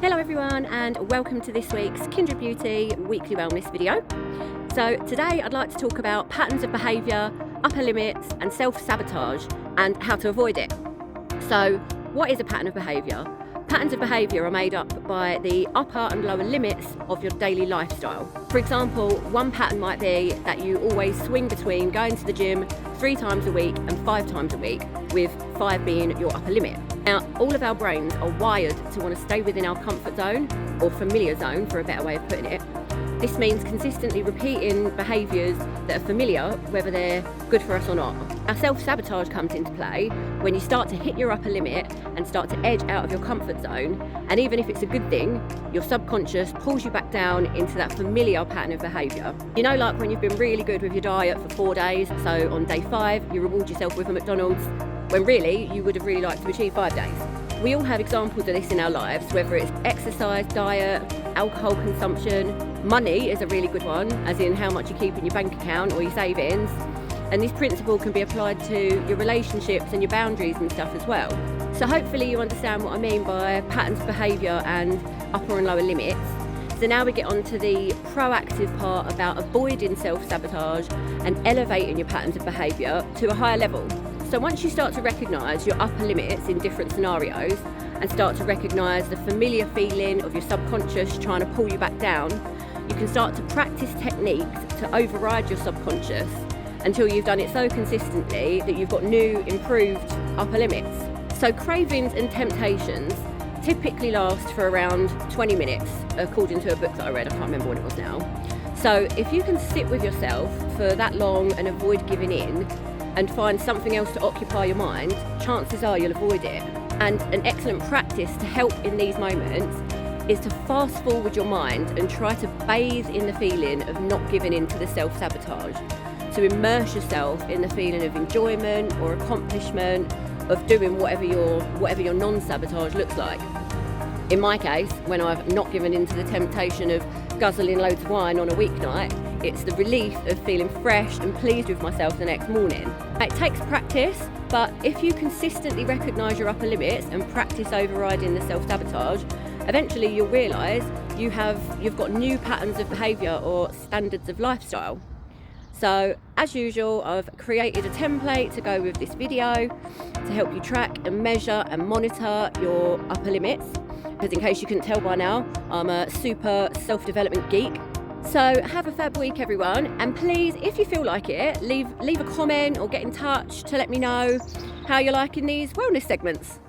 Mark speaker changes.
Speaker 1: Hello everyone and welcome to this week's Kindred Beauty Weekly Wellness video. So today I'd like to talk about patterns of behaviour, upper limits and self-sabotage and how to avoid it. So what is a pattern of behaviour? Patterns of behaviour are made up by the upper and lower limits of your daily lifestyle. For example, one pattern might be that you always swing between going to the gym 3 times a week and 5 times a week, with 5 being your upper limit. Now, all of our brains are wired to want to stay within our comfort zone, or familiar zone for a better way of putting it. This means consistently repeating behaviours that are familiar, whether they're good for us or not. Our self-sabotage comes into play when you start to hit your upper limit and start to edge out of your comfort zone, and even if it's a good thing, your subconscious pulls you back down into that familiar pattern of behaviour. You know, like when you've been really good with your diet for 4 days, so on day 5 you reward yourself with a McDonald's, when really you would have really liked to achieve 5 days. We all have examples of this in our lives, whether it's exercise, diet, alcohol consumption. Money is a really good one, as in how much you keep in your bank account or your savings. And this principle can be applied to your relationships and your boundaries and stuff as well. So hopefully you understand what I mean by patterns of behaviour and upper and lower limits. So now we get on to the proactive part about avoiding self-sabotage and elevating your patterns of behaviour to a higher level. So once you start to recognise your upper limits in different scenarios and start to recognise the familiar feeling of your subconscious trying to pull you back down, you can start to practice techniques to override your subconscious until you've done it so consistently that you've got new, improved upper limits. So cravings and temptations typically last for around 20 minutes, according to a book that I read. I can't remember what it was now. So if you can sit with yourself for that long and avoid giving in, and find something else to occupy your mind, chances are you'll avoid it. And an excellent practice to help in these moments is to fast forward your mind and try to bathe in the feeling of not giving in to the self-sabotage. To immerse yourself in the feeling of enjoyment or accomplishment, of doing whatever your non-sabotage looks like. In my case, when I've not given in to the temptation of guzzling loads of wine on a weeknight, it's the relief of feeling fresh and pleased with myself the next morning. It takes practice, but if you consistently recognise your upper limits and practice overriding the self-sabotage, eventually you'll realise you've got new patterns of behaviour or standards of lifestyle. So as usual, I've created a template to go with this video to help you track and measure and monitor your upper limits. Because in case you couldn't tell by now, I'm a super self-development geek. So have a fab week everyone, and please, if you feel like it, leave a comment or get in touch to let me know how you're liking these wellness segments.